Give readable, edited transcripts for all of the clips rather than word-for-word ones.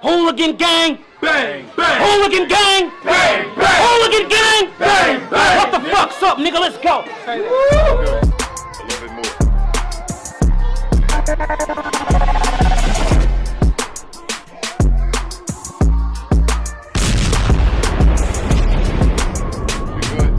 Hooligan gang, Bang, bang. hooligan gang, Bang, bang. hooligan gang. Bang, bang. What the fuck's up, nigga? Let's go. A little bit more. We good?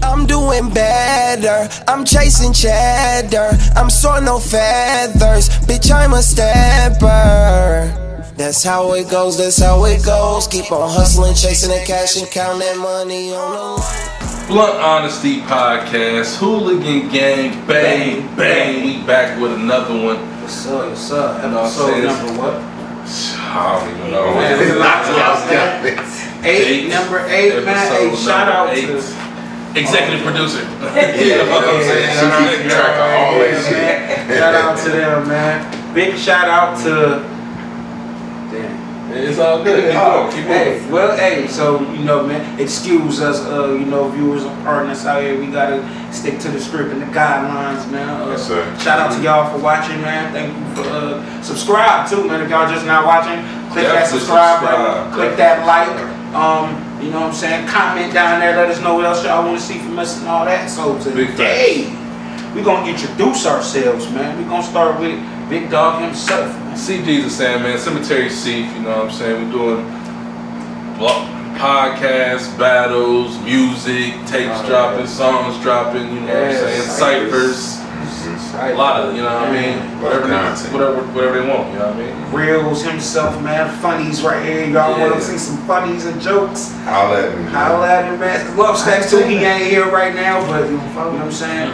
I'm doing better, I'm chasing cheddar, I'm soaring no feathers, bitch I'm a stepper. That's how it goes, that's how it goes. Keep on hustling, chasing the cash and count that money on the line. Blunt Honesty Podcast, Hooligan Gang, bang, bang. We back with another one. What's up? What's up? You know what I'm Episode saying? number what? I don't even know. Man, There's lots of y'all Eight, number eight, man. Hey, Episode shout out number to Executive producer. Yeah, you know what I'm saying? She keep track of all that shit. Shout out to them, man. Big shout out to. Damn. It's all good. Keep Hey, going. well, hey, so you know, man, excuse us, viewers and partners out here. We gotta stick to the script and the guidelines, man. Yes, sir. Shout out to y'all for watching, man. Thank you for subscribe too, man. If y'all just not watching, click that Definitely subscribe subscribe. button, click that like. You know what I'm saying? Comment down there, let us know what else y'all want to see from us and all that. So today, we're gonna introduce ourselves, man. We're gonna start with Big Dog himself, man. See Jesus saying, man, Cemetery Chief, you know what I'm saying? We're doing podcasts, battles, music, tapes dropping, songs dropping, you know what I'm saying? Ciphers. A lot of, you know what I mean? Whatever they want, you know what I mean? Reels himself, man. Funnies right here. Y'all want to see some funnies and jokes? Holla at me. Holla at him, man. Love Stacks too. He ain't here right now, but you know what I'm saying?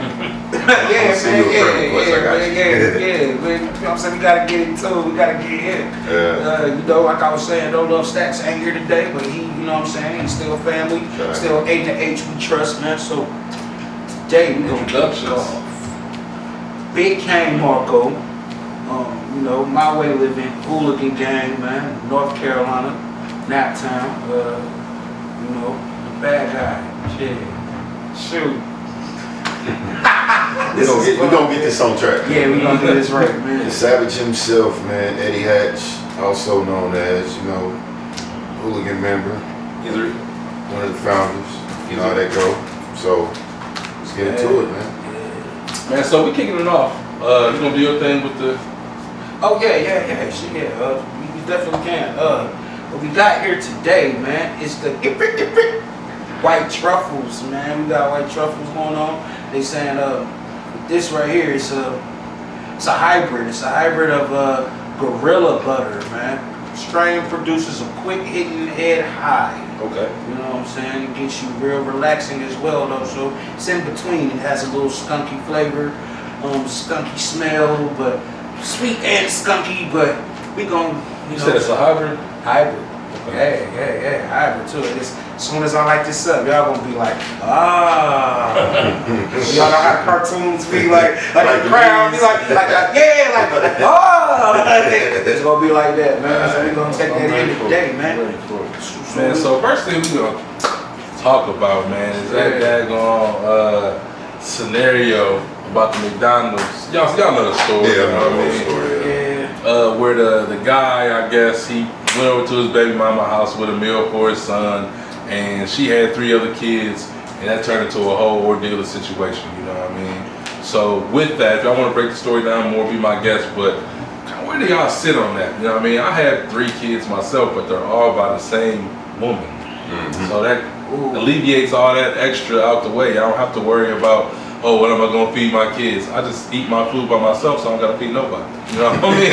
Yeah, see man. you a friend request, I got you. Yeah. Man, you know what I'm saying? We gotta get into it. We gotta get him. Yeah. You know, like I was saying, though, Love Stacks ain't here today, but he, you know what I'm saying? He's still family. Right. Still A to H we trust, man. So today we gonna Introductions. go. Big Kane Marco, you know, my way of living, hooligan gang, man, North Carolina, Naptown, you know, the bad guy, yeah, shoot. We gonna get this on track. Yeah, we gonna do this right, The man. Savage himself, man, Eddie Hatch, also known as, you know, hooligan member, He's a one of the founders, you know how that go. So, let's get into it, man. man, so we kicking it off. You gonna do your thing with the Oh yeah, shit, yeah, we definitely can. What we got here today, man, is the white truffles, man. We got white truffles going on. They saying this right here is it's a hybrid. It's a hybrid of gorilla butter, man. Strain produces a quick hitting head high. Okay. You know what I'm saying? It gets you real relaxing as well, though. So it's in between. It has a little skunky flavor, skunky smell, but sweet and skunky. But we gon' You said it's a hybrid? hybrid. Yeah, hybrid too. As soon as I light this up, y'all gonna be like, ah. Y'all know how cartoons be like the crowd be like, ah. It's gonna be like that, man. So we gonna take that in today, man. Man, so first thing we gonna talk about, man, is that daggone scenario about the McDonald's. Y'all know the story, you know what I mean? Yeah. Where the guy, I guess, he went over to his baby mama house with a meal for his son, and she had 3 other kids, and that turned into a whole ordeal situation, you know what I mean? So with that, if y'all want to break the story down more, be my guest, but where do y'all sit on that? You know what I mean? I had 3 kids myself, but they're all by the same woman. Mm-hmm. So that alleviates all that extra out the way. I don't have to worry about, oh, what am I going to feed my kids? I just eat my food by myself, so I don't got to feed nobody. You know what I mean?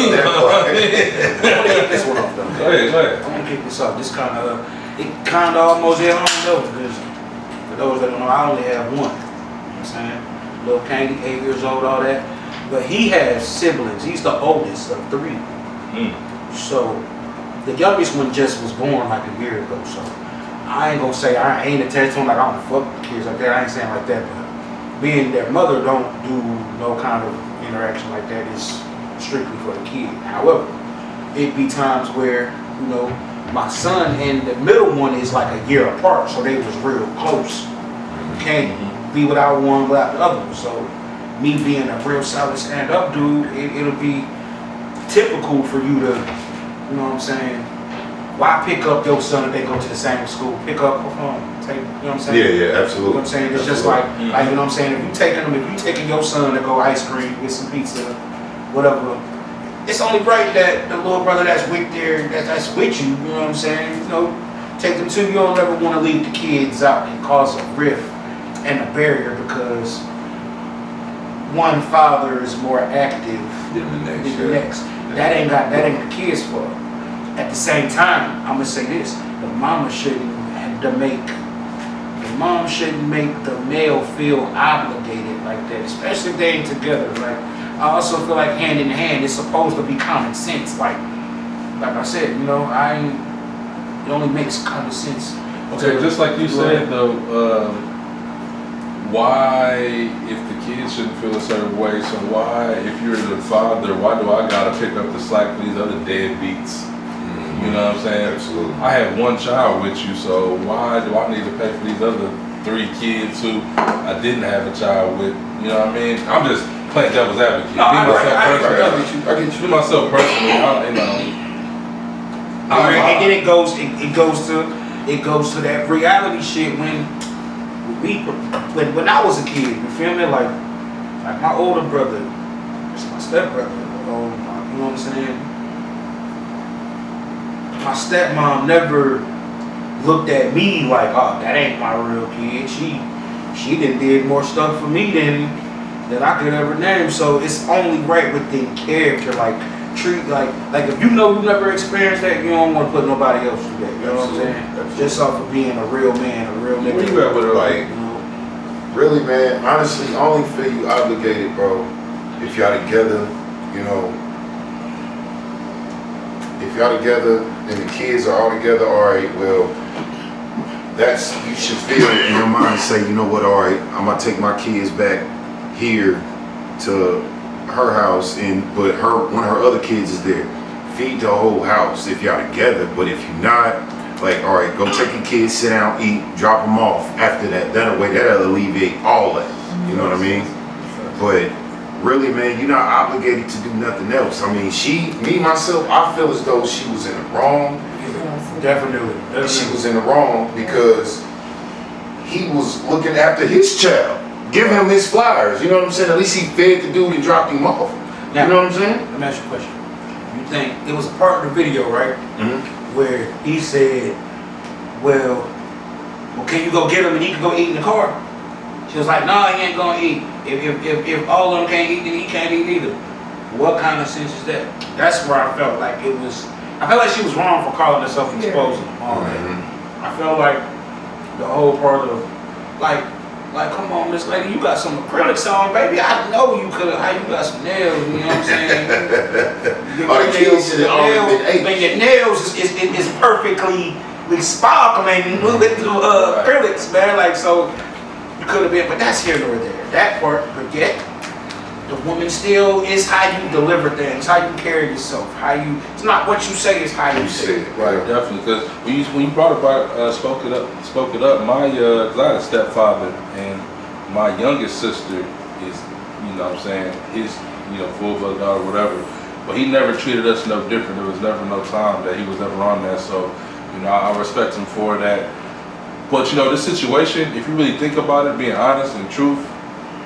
You know what I mean? I want to kick this one off, though. Go ahead. I want to kick this off. This kind of almost hit home, though, because for those that don't know, I only have one. You know what I'm saying? Little Candy, 8 years old, all that. But he has siblings. He's the oldest of 3. So the youngest one just was born like a year ago. So I ain't gonna say I ain't attached to him like I don't fuck kids like that. I ain't saying like that. But being their mother don't do no kind of interaction like that is strictly for the kid. However, it be times where, you know, my son and the middle one is like a year apart, so they was real close. You can't be without one without the other. So me being a real solid stand-up dude, it'll be typical for you to, you know what I'm saying? Why pick up your son if they go to the same school? Pick up, take, you know what I'm saying? Yeah, absolutely. You know what I'm saying? It's just like you know what I'm saying? If you taking your son to go ice cream, get some pizza, whatever, it's only right that the little brother that's with you, you know what I'm saying? You know, take them to, you don't ever want to leave the kids out and cause a rift and a barrier because one father is more active than the next. That ain't the kids' fault. At the same time, I'm gonna say this: the mom shouldn't make the male feel obligated like that, especially if they ain't together. Like I also feel like hand in hand, it's supposed to be common sense. Like I said, you know, it only makes common sense. Okay, just like you said though, why if the kids shouldn't feel a certain way, so why if you're the father, why do I gotta pick up the slack for these other deadbeats? You know what I'm saying? Absolutely. I have one child with you, so why do I need to pay for these other 3 kids who I didn't have a child with? You know what I mean? I'm just playing devil's advocate. No, I get you. Myself personally, and then it goes to that reality shit when I was a kid. You feel me? Like my older brother, it's my stepbrother. You know what I'm saying? My stepmom never looked at me like, oh, that ain't my real kid. She did more stuff for me than I could ever name. So it's only right within character, like treat like if you know you never experienced that, you don't want to put nobody else through that. You know what I'm saying? Absolutely. Just off of being a real man, a real nigga. Where you at with her? Like, you know? really, man, honestly, I only feel you obligated, bro, if y'all together, you know. If y'all together and the kids are all together, all right, well, you should feel in your mind and say, you know what, all right, I'm gonna take my kids back here to her house, but one of her other kids is there. Feed the whole house if y'all together, but if you're not, like, all right, go take your kids, sit down, eat, drop them off after that. That'll alleviate all that, you know what I mean? But really, man, you're not obligated to do nothing else. I mean, myself, I feel as though she was in the wrong. Definitely. She was in the wrong because he was looking after his child, giving him his flowers. You know what I'm saying? At least he fed the dude and dropped him off. Now, you know what I'm saying? Let me ask you a question. You think it was a part of the video, right? Where he said, well, can you go get him and he can go eat in the car? She was like, no, he ain't gonna eat. If all of them can't eat, then he can't eat either. What kind of sense is that? That's where I felt like it was. I felt like she was wrong for calling herself exposing him. All that. I felt like the whole part of like, come on, Miss Lady, you got some acrylics on, baby. I know you could. How you got some nails? You know what I'm saying? All the kids should have already been ate. Your nails is perfectly sparkling with the acrylics, man. Like so. Could have been, but that's here nor there. That part, but yet the woman still is how you deliver things, how you carry yourself, it's not what you say, it's how you say it. Right, definitely. Because when you brought about spoke it up. My cause I had a stepfather, and my youngest sister is, you know what I'm saying, his, you know, full-blood daughter, whatever. But he never treated us no different. There was never no time that he was ever on that. So, you know, I respect him for that. But you know, this situation, if you really think about it, being honest and truth,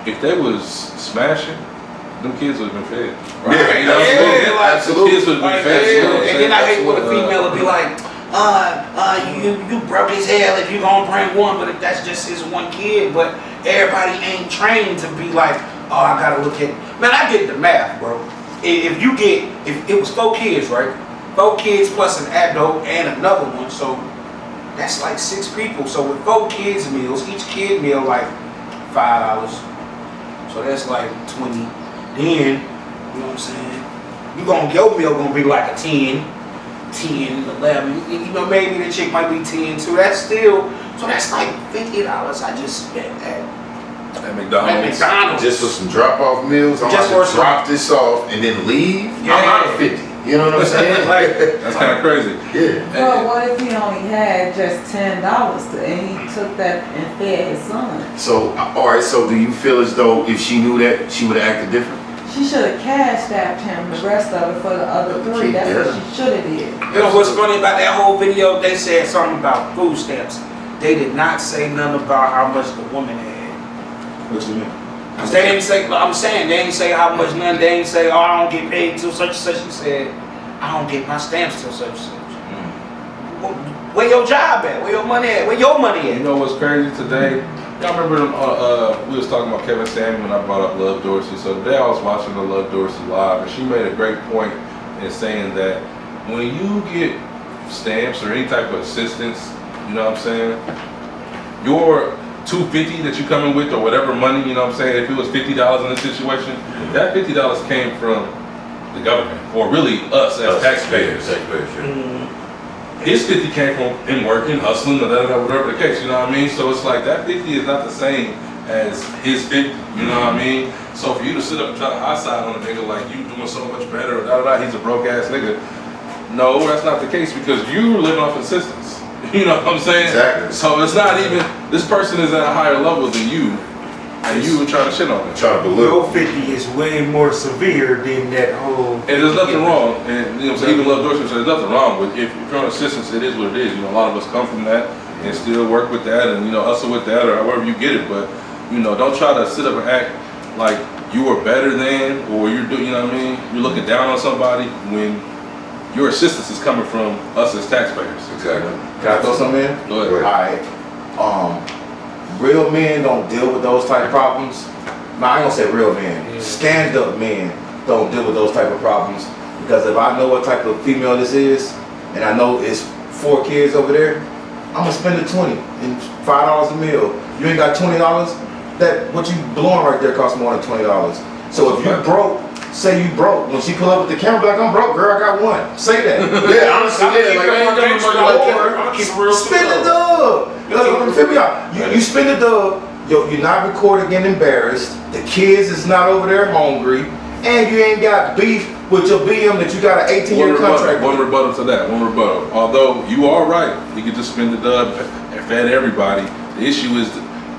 if they was smashing, them kids would have been fed. Right? Yeah, you know, like, absolutely. Kids would have been fed. You know what I'm And then I hate saying? when a female would be like, you broke as hell if you gonna bring one, but if that's just his one kid, but everybody ain't trained to be like, oh, I gotta look at, man, I did the math, bro. If it was 4 kids, right? 4 kids plus an adult and another one, so that's like 6 people. So with 4 kids meals, each kid meal like $5. So that's like 20. Then, you know what I'm saying? Your meal gonna be like a 10, 11. You know, maybe the chick might be 10 too. That's still, so that's like $50 I just spent at McDonald's. Just for some drop-off meals. I'm Just about for to drop this off and then leave. Yeah. I'm out of 50. You know what I'm saying? Like, That's kind of crazy. Yeah. Well, what if he only had just $10 and he took that and fed his son? So, all right. So, do you feel as though if she knew that, she would have acted different? She should have cashed out him the rest of it for the other 3. That's what she should have did. you know what's funny about that whole video? They said something about food stamps. They did not say nothing about how much the woman had. What you mean? 'Cause they didn't say, I'm saying, they didn't say how much none. They didn't say, oh, I don't get paid till such and such. She said, I don't get my stamps till such and such. Where your job at? Where your money at? Where your money You at? know what's crazy today? Y'all remember we was talking about Kevin Samuel when I brought up Love Dorsey. So today I was watching the Love Dorsey live, and she made a great point in saying that when you get stamps or any type of assistance, you know what I'm saying, your $250 that you coming with or whatever money, you know what I'm saying, if it was $50 in this situation, that $50 came from the government, or really us as taxpayers. His 50 came from him working, hustling, whatever the case, you know what I mean? So it's like that 50 is not the same as his 50, you know what I mean? So for you to sit up and try to high side on a nigga like you doing so much better, he's a broke ass nigga. No, that's not the case because you were living off assistance. You know what I'm saying? Exactly. So it's not even, this person is at a higher level than you, and you were trying to shit on him. Trying to belittle. Your 50 is way more severe than that whole. And there's nothing wrong, and you know what I'm saying, even Love Dorsey said there's nothing wrong with if you're on assistance, it is what it is. You know, a lot of us come from that and still work with that and, you know, hustle with that or however you get it. But, you know, don't try to sit up and act like you are better than or you're doing, you know what I mean? You're looking down on somebody when your assistance is coming from us as taxpayers. Exactly. Can I throw something in? Go ahead. Alright. Real men don't deal with those type of problems. No, I ain't gonna say real men. Stand-up men don't deal with those type of problems. Because if I know what type of female this is, and I know it's 4 kids over there, I'm gonna spend the 20 and $5 a meal. You ain't got $20, that what you blowing right there costs more than $20. So if you broke, say you broke. When she pull up with the camera, be like, I'm broke, girl, I got one. Say that. Yeah, honestly, yeah. Like, I ain't got no money like that. I'm gonna keep it real. Spend the dub. Feel me out. You spend the dub. You're not recording getting embarrassed. The kids is not over there hungry, and you ain't got beef with your BM that you got an 18-year contract. One rebuttal to that. One rebuttal. Although you are right, you could just spend the dub and fed everybody. The issue is,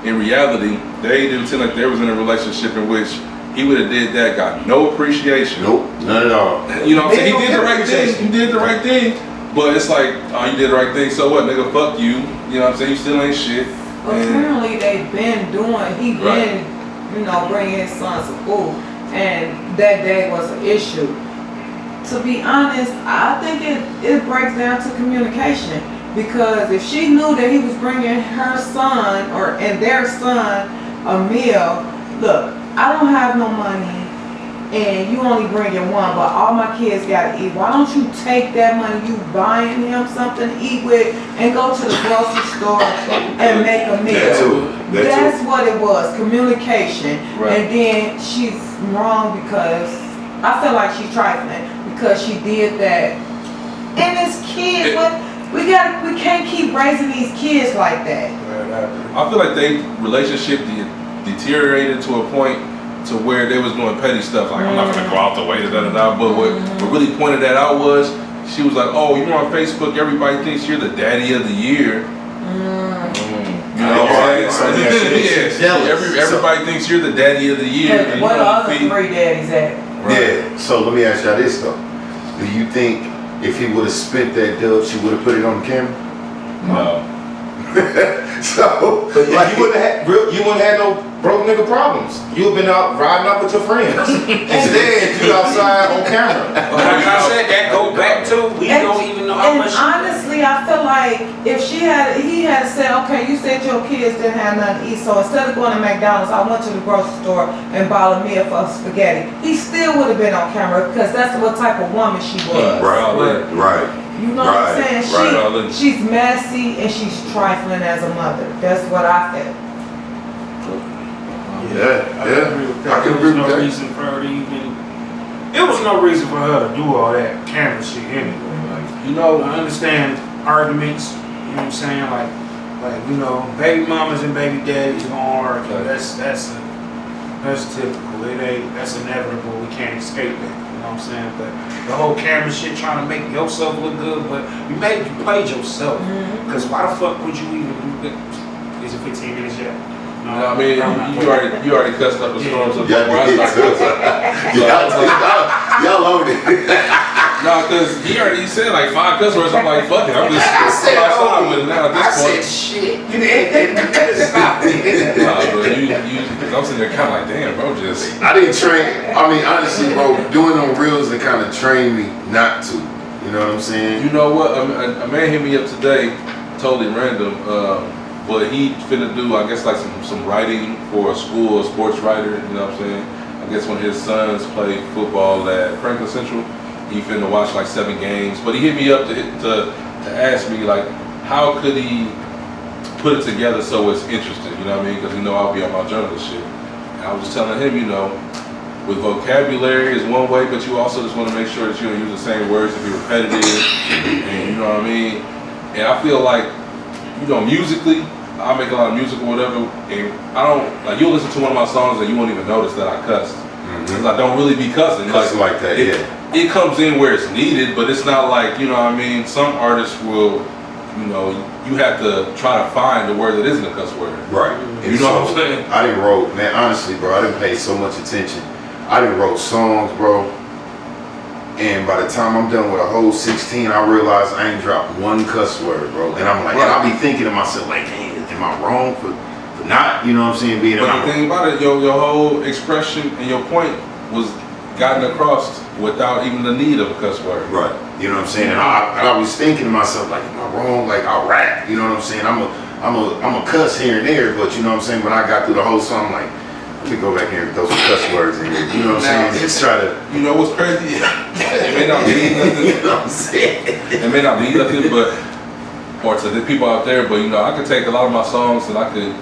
in reality, they didn't seem like they was in a relationship in which he would have did that, got no appreciation. Nope, none at all. You know what I'm saying? He did the right thing. He did the right thing. But it's like, oh, you did the right thing, so what, nigga? Fuck you. You know what I'm saying? You still ain't shit. Apparently they've been doing, he been, you know, bringing his sons to school, and that day was an issue. To be honest, I think it breaks down to communication, because if she knew that he was bringing her son and their son a meal, look, I don't have no money, and you only bringing one, but all my kids gotta eat. Why don't you take that money you buying him something to eat with and go to the grocery store and make a meal? That too. That's what it was, communication. Right. And then she's wrong because I feel like she's trifling because she did that. And it's kids, we can't keep raising these kids like that. I feel like they relationship deteriorated to a point to where they was doing petty stuff like I'm not gonna go out the way but what really pointed that out was she was like, oh, you're on Facebook, everybody thinks you're the daddy of the year. You know what I'm saying? Everybody thinks you're the daddy of the year. But what are the other 3 daddies at? Yeah, so let me ask y'all this though. Do you think if he would have spent that dub, she would have put it on the camera? No. So, But like, you wouldn't have had no broke nigga problems. You have been out riding up with your friends. Instead, you outside on camera. Like I said, that go back to we don't even know how and much. honestly, I feel like if he had said, okay, you said your kids didn't have nothing to eat, so instead of going to McDonald's, I went to the grocery store and bought a meal for spaghetti. He still would have been on camera because that's what type of woman she was. Right. You know what I'm saying? Right. She's messy and she's trifling as a mother. That's what I felt. I can agree with that. Reason for her to even. It was no reason for her to do all that camera shit anyway. Like, You know, I understand arguments. You know what I'm saying? Like you know, baby mamas and baby daddies gonna argue. Okay. That's typical. That's inevitable. We can't escape that. You know what I'm saying? But the whole camera shit, trying to make yourself look good, but you played yourself. Because why the fuck would you even do that? Is it 15 minutes yet? No, I mean, you already cussed up the storms of Y'all did too. Y'all owned it. No, because he said like 5 cuss words. I'm like, fuck it. I'm just outside with it now at this point. I said shit. Stop it. Nah, bro, I'm sitting there kind of like, damn, bro, just. I didn't train. I mean, honestly, bro, doing them reels that kind of trained me not to. You know what I'm saying? You know what? A man hit me up today, totally random. But he finna do, I guess, like some writing for a school, a sports writer. You know what I'm saying? I guess when his sons played football at Franklin Central, he finna watch like 7 games. But he hit me up to ask me like, how could he put it together so it's interesting? You know what I mean? Because I'll be on my journalist shit. And I was just telling him, with vocabulary is one way, but you also just want to make sure that you don't use the same words to be repetitive. And you know what I mean? And I feel like, musically, I make a lot of music or whatever, and I don't, like, you'll listen to one of my songs and you won't even notice that I cussed. Because I don't really be cussing. Cussing like that, It comes in where it's needed, but it's not like, some artists will, you have to try to find a word that isn't a cuss word. Right. You know what I'm saying? I didn't wrote, man, honestly, bro, I didn't pay so much attention. I didn't wrote songs, bro. And by the time I'm done with a whole 16, I realize I ain't dropped one cuss word, bro. And I'm like, and I'll be thinking to myself, like, hey, am I wrong for not, being But the thing about it, your whole expression and your point was gotten across without even the need of a cuss word. Right. You know what I'm saying? And I was thinking to myself, like, am I wrong? Like, I rap, you know what I'm saying? I'm a cuss here and there, but you know what I'm saying? When I got through the whole song, I'm like, let me go back here and throw some cuss words in here. You know what I'm saying? Just try to. You know what's crazy? It may not mean nothing. You know what I'm saying? It may not mean nothing, or to the people out there, but I could take a lot of my songs and I could,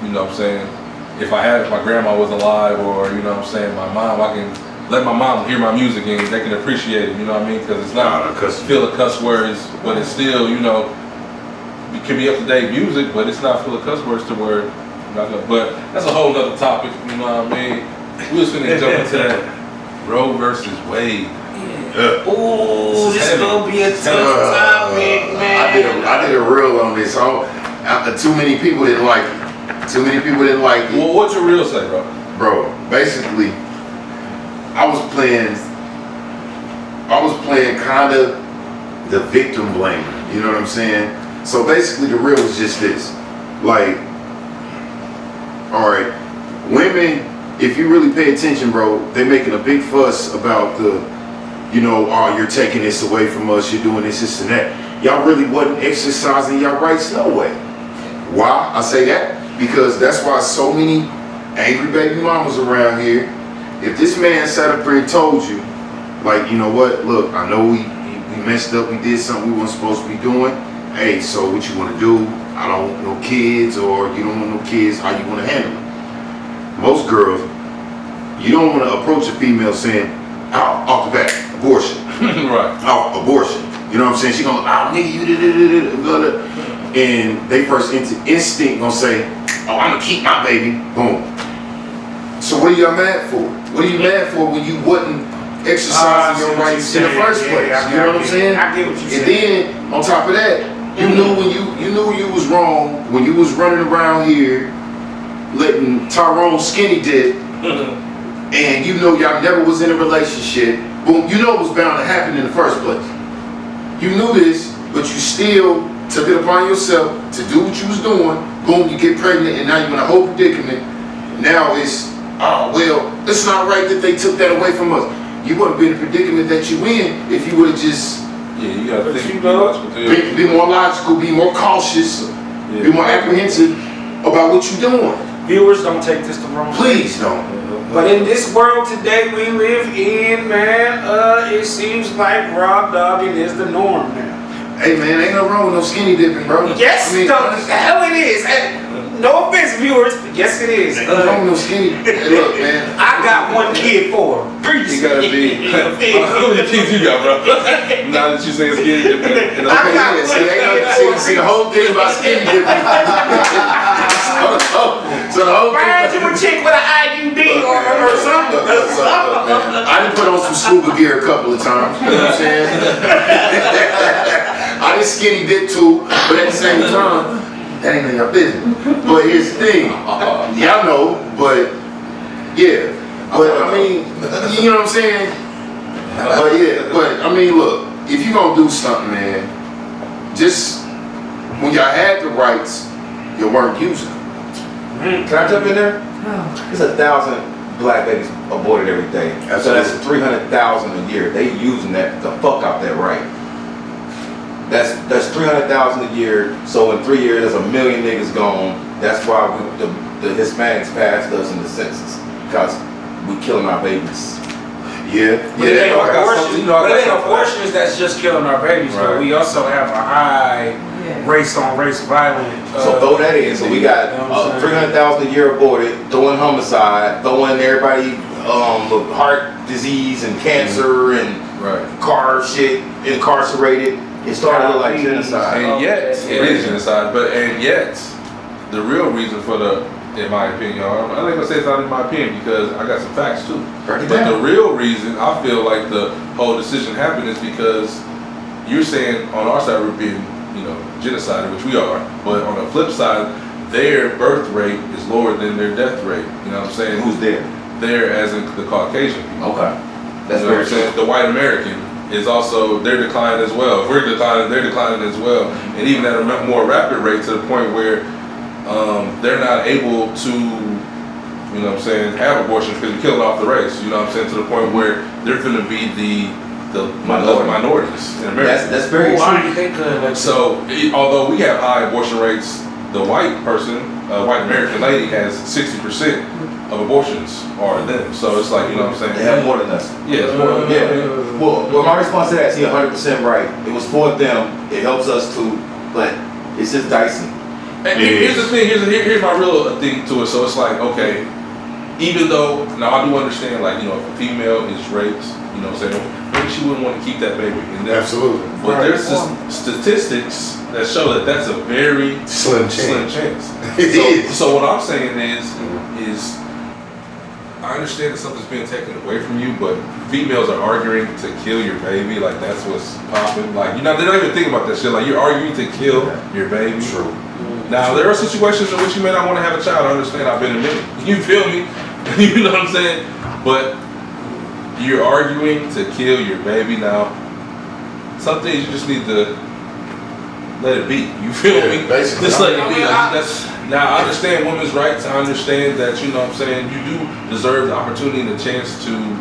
if my grandma was alive, or my mom, I can let my mom hear my music and they can appreciate it. You know what I mean? Because it's not full of cuss words, but it's still, it can be up to date music, but it's not full of cuss words to where. But that's a whole other topic, you know what I mean? We was finna jump into that Roe versus Wade. Ooh, this is gonna be a tough topic, man. I did a reel on this. Too many people didn't like it. Well, what's your reel say, bro? Bro, basically, I was playing kind of the victim blamer. You know what I'm saying? So basically, the reel was just this, like. All right, women, if you really pay attention, bro, they're making a big fuss about oh, you're taking this away from us, you're doing this and that. Y'all really wasn't exercising your rights no way. Why? I say that because that's why so many angry baby mamas around here. If this man sat up here and told you, like, you know what, look, I know we messed up, we did something we weren't supposed to be doing. Hey, so what you want to do? I don't want no kids, or you don't want no kids, how you want to handle it? Most girls, you don't want to approach a female saying, off the bat, abortion. Right. Abortion. You know what I'm saying? She gonna, nigga, you did. And they first instinct gonna say, I'm gonna keep my baby. Boom. So what are y'all mad for? What are you mad for when you wasn't exercising your rights in the first place? You know what I'm saying? I get what you're saying. And then, on top of that, you knew when you was wrong when you was running around here letting Tyrone skinny dip, and y'all never was in a relationship. Boom, it was bound to happen in the first place. You knew this, but you still took it upon yourself to do what you was doing. Boom, you get pregnant, and now you're in a whole predicament. Now it's it's not right that they took that away from us. You wouldn't be in the predicament that you in if you would have just. Yeah, you gotta think. Be more logical, be more cautious, be more apprehensive about what you're doing. Viewers, don't take this the wrong way. Please don't. But in this world today we live in, man, it seems like raw dogging is the norm now. Hey man, ain't no wrong with no skinny dipping, bro. Yes, the hell it is. No offense, viewers, but yes it is. Ain't no wrong with no skinny. Hey, look, man. I got one kid for her. You gotta be. How many kids you got, bro? Now that you say skinny dipping. See, the whole thing about skinny dipping. So So the whole Find you a chick with an IUD or something. I done put on some scuba gear a couple of times. You know what I'm saying? I done skinny dip too, but at the same time, that ain't none of your business. But here's the thing, y'all know, but yeah. But I mean, you know what I'm saying? But yeah, but I mean, look, if you gonna do something, man, just when y'all had the rights, you weren't using them. Can I jump in there? There's 1,000 black babies aborted every day. So that's 300,000 a year. They using that the fuck out that right. That's 300,000 a year. So in 3 years, there's 1 million niggas gone. That's why the Hispanics passed us in the census, because we killing our babies. Yeah. But it ain't something, abortions that's just killing our babies. Right. But we also have a high race on race violence. So throw that in. So we got 300,000 a year aborted, throwing homicide, throwing everybody with heart disease and cancer and car shit, incarcerated. It started to look like genocide. And yet, it is genocide, and yet, the real reason for in my opinion, I'm not gonna say it's not in my opinion because I got some facts too. But the real reason I feel like the whole decision happened is because you're saying on our side we're being, genocided, which we are, but on the flip side, their birth rate is lower than their death rate. You know what I'm saying? Who's there? There, as in the Caucasian people. Okay. That's you know what I'm saying? The white American is also, they're declining as well. If we're declining, they're declining as well. And even at a more rapid rate to the point where they're not able to, have abortions because you're killing off the race. You know what I'm saying? To the point where they're going to be the minorities in America. That's very true. So, although we have high abortion rates, the white person, white American lady has 60% of abortions are them. So it's like, you know what I'm saying? They have more than us. Yeah, it's more than Yeah. Well, my response to that is he 100% right. It was for them. It helps us too, but it's just dicey. And here's the thing. Here's my real thing to it. So it's like, okay, even though now I do understand, like, if a female is raped, you know what I'm saying, maybe she wouldn't want to keep that baby. And Absolutely. But there's statistics that show that that's a very slim chance. So what I'm saying is I understand that something's being taken away from you, but females are arguing to kill your baby. Like, that's what's popping. Like, they don't even think about that shit. Like, you're arguing to kill your baby. True. Now, there are situations in which you may not want to have a child. I understand. I've been in many. You feel me? You know what I'm saying? But you're arguing to kill your baby. Now, some things you just need to let it be. You feel me? Basically. Just let it be. Now, I understand women's rights. I understand that, you know what I'm saying, you do deserve the opportunity and the chance to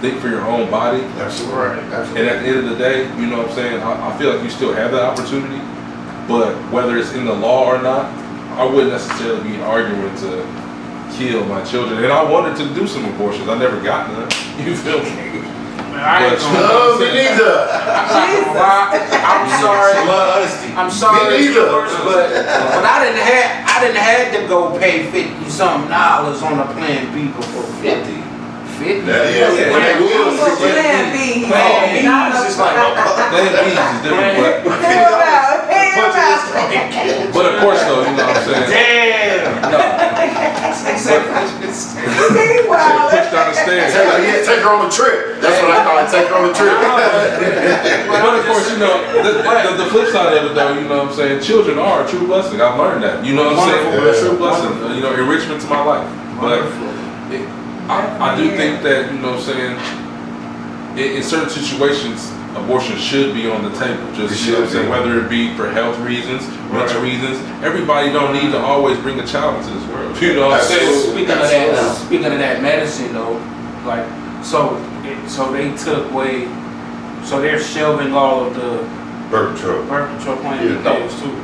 think for your own body. Absolutely right. Absolutely. And at the end of the day, you know what I'm saying, I feel like you still have that opportunity. But whether it's in the law or not, I wouldn't necessarily be arguing to kill my children. And I wanted to do some abortions. I never got none. You feel me? No, me neither. I'm sorry. I'm sorry, viewers, but I didn't have to go pay $50-something on a Plan B before 50. 50. Yeah. Plan B. It's like Plan B is different, but of course, though, you know what I'm saying. damn. Push down the stairs. Take her on a trip. That's what I call it. Take her on a trip. But of course, the flip side of it, though, you know what I'm saying, children are a true blessing. I've learned that. You know what I'm saying? A true blessing. Enrichment to my life. But I do think that, you know what I'm saying, in certain situations, abortion should be on the table. Just, you know what I'm saying, whether it be for health reasons, mental reasons. Everybody don't need to always bring a child into this world. You know what I'm saying? Speaking of that medicine, though, like, so they took away, so they're shelving all of the Birth control plan pills too.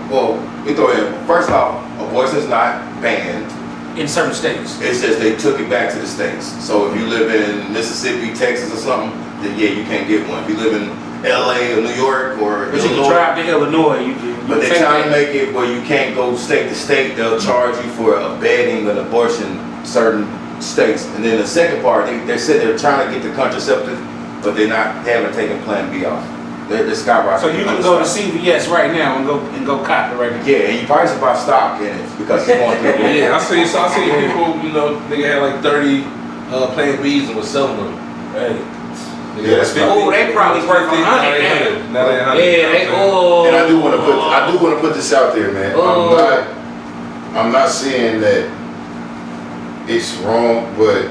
Well, we throw in, first off, abortion is not banned. In certain states. It's just they took it back to the states. So if you live in Mississippi, Texas, or something, then yeah, you can't get one. If you live in LA or New York or But you can drive to Illinois, you but they're trying to make it where you can't go state to state. They'll charge you for abetting an abortion in certain states. And then the second part, they said they're trying to get the contraceptive, but they haven't taken Plan B off. They're skyrocketing. So you can go to CVS right now and go cop it right now. Yeah, and you probably should buy stock in it because it's going through. Yeah, I see people, you know, nigga had like 30 Plan Bs and was selling them. Hey. Yeah, that's Oh, they probably worth 100 now. Now they 100. Yeah, they And I do want to put this out there, man. I'm not saying that it's wrong, but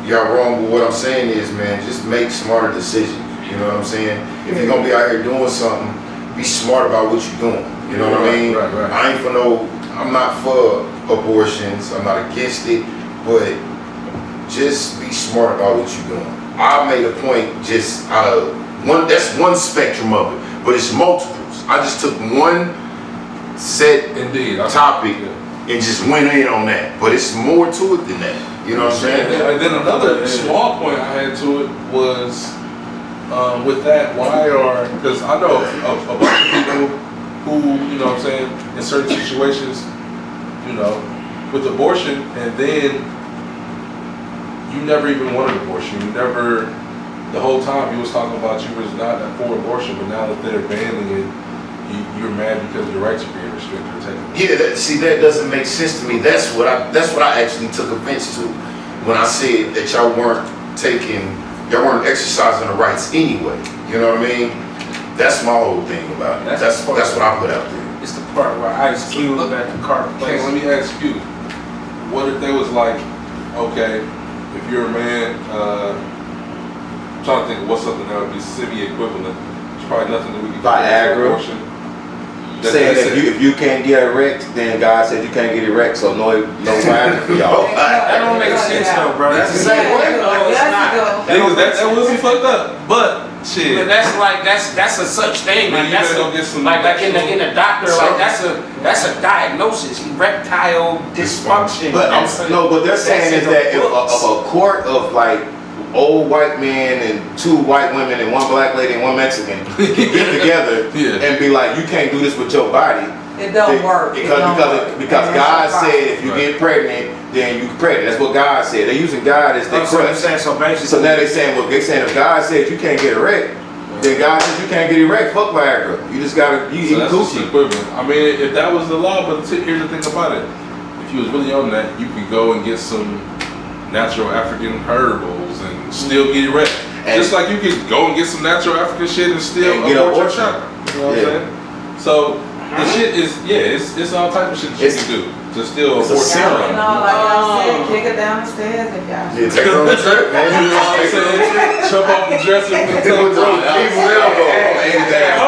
y'all wrong. But what I'm saying is, man, just make smarter decisions. You know what I'm saying? If you're gonna be out here doing something, be smart about what you're doing. You know what I mean? Right. I ain't for no. I'm not for abortions. I'm not against it, but just be smart about what you're doing. I made a point just out of one. That's one spectrum of it, but it's multiples. I just took one set topic and just went in on that. But it's more to it than that. You know what I'm saying? And then another small point I had to it was with that. Because I know a bunch of people who, you know what I'm saying, in certain situations, you know, with abortion, and then you never even wanted abortion. You never, the whole time you was talking about you was not for abortion, but now that they're banning it, you're mad because your rights are being restricted or taken. Yeah, that doesn't make sense to me. That's what I actually took offense to when I said that y'all weren't exercising the rights anyway. You know what I mean? That's my whole thing about it. That's what I put out there. It's the part where Ice Cube at the car place. Okay, let me ask you, what if they was like, okay, if you're a man, I'm trying to think of what's something that would be semi-equivalent. It's probably nothing that we can Viagra. abortion. Saying that if you can't get erect, then God said you can't get erect, so no Viagra for y'all. That don't make sense though, bro. That's the same way. No, it's not. Niggas, that will be fucked up. But shit. But that's a such thing. Like that's like in the doctor, like that's a diagnosis, erectile dysfunction. But what they're saying is that if a court of like old white men and 2 white women and 1 black lady and 1 Mexican can get together and be like, you can't do this with your body. It don't work. Because God said if you get pregnant, then you pregnant. That's what God said. They're using God as their crutch. So now they're saying if God said you can't get erect, then God says you can't get erect. Fuck Viagra. You just gotta eat Gucci. Equivalent. I mean, if that was the law, but here's the thing about it: if you was really on that, you could go and get some natural African herbals and still get erect. Just like you could go and get some natural African shit and still get abort your abortion. child. You know what I'm saying? So the shit is it's all type of shit that you can do to still It's a abort serum. You know, like y'all said, kick it down the stairs if y'all. Yeah, take her on the trip, man. You know what I'm saying? Jump off the dresser and People's elbow.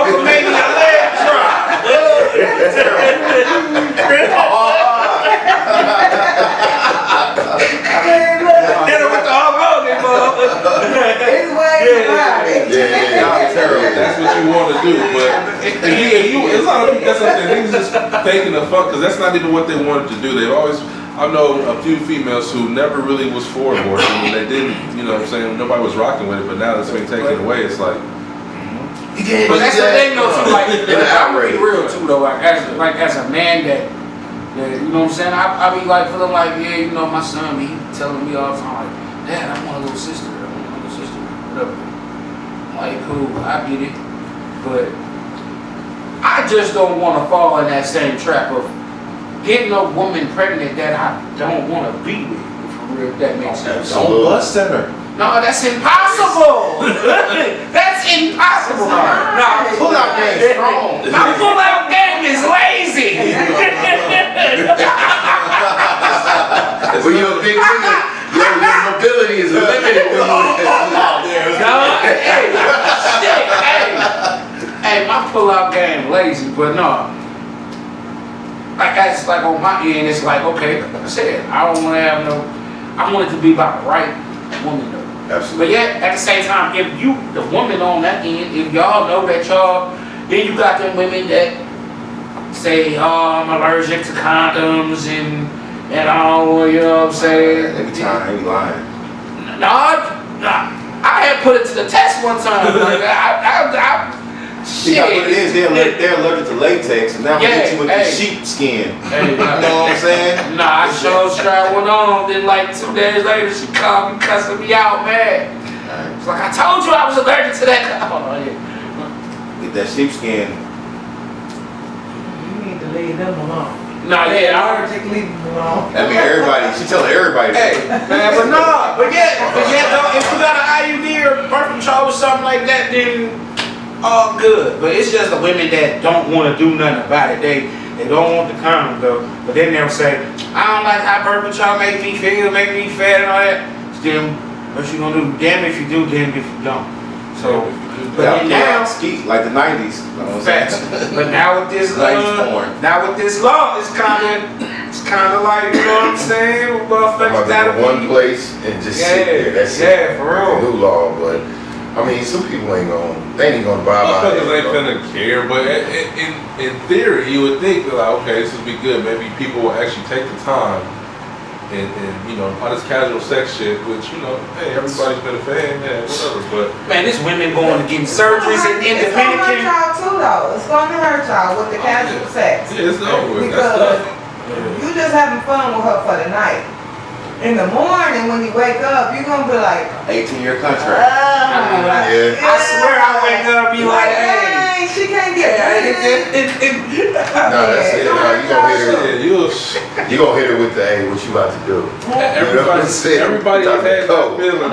Uncle made my leg drop. Hit her with the Hogan, It's way That's what you want to do, but it's not. That's something. Niggas just faking the fuck because that's not even what they wanted to do. They've always. I know a few females who never really was for abortion and they didn't. You know what I'm saying? Nobody was rocking with it, but now that's being taken away. It's like. But that's the thing though, too, like, I'm gonna be real too though, like as a man that you know what I'm saying, I be like feeling like, yeah, you know, my son, he telling me all the time, like, Dad, I want a little sister, whatever. I'm like, cool, I get it, but I just don't want to fall in that same trap of getting a woman pregnant that I don't want to be with, for real, if that makes sense. Don't bust in her. No, that's impossible. That's impossible. No, Pull out game strong. my pull-out game is lazy. But you're a big nigga. Your mobility is limited. Hey, my pull-out game lazy, but no. Like that's like on my end, it's like okay, like I said, I don't want to have no. I want it to be about the right woman though. Absolutely. But yet, at the same time, if you, the woman on that end, if y'all know that y'all, then you got them women that say, oh, I'm allergic to condoms and all, you know what I'm saying? Every time, I ain't lying. No, I had put it to the test one time. Like, See, what it is, they're allergic to latex, and now we get you with the sheep skin. You know what I'm saying? Nah, I sure tried one on. Then like 2 days later, she called me cussing me out, man. It's like I told you I was allergic to that. Oh, yeah. that sheepskin. You need to leave them alone. Nah, yeah, I heard. Just leave them alone. I mean, everybody. She telling everybody. Hey, man, but nah, but yeah, though, if you got an IUD or birth control or something like that, then all good. But it's just the women that don't want to do nothing about it. They don't want the condom though, but then they'll say, I don't like how birth control make me feel, make me fat and all that. So then, what you gonna do? Damn if you do, damn if you don't. So, but then now, skeet like the '90s. You know what I'm facts. saying? But now with this law, it's kind of like, you know what I'm saying? I'm Motherfuckers about gotta to go one be. place and just sit there. That's it. Yeah, for Like real. the new law, but I mean, some people ain't gonna buy by Motherfuckers ain't finna care, but in theory, you would think that, like, okay, this would be good. Maybe people will actually take the time and you know, all this casual sex shit, which, you know, hey, everybody's been a fan, yeah, whatever, but. Man, this women going to getting surgeries in It's gonna hurt Dominican. y'all too, though. It's gonna hurt y'all with the casual sex. Yeah, it's over with. Because you just having fun with her for the night. In the morning, when you wake up, you're gonna be like, 18-year oh, contract. Yeah. I swear I wake up and be like, hey. dang, she can't get pregnant. No, that's it. No, you gonna hit her. Yeah, You gonna hit her with the, hey, what you about to do? everybody has had that feeling.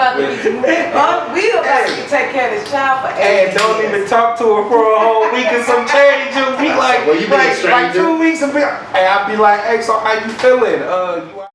We about to take care of this child for 8 And don't even talk to her for a whole week and some change. You'll be like, Well, you be a like stranger. 2 weeks and be, hey, I'll be like, hey, so how you feeling? You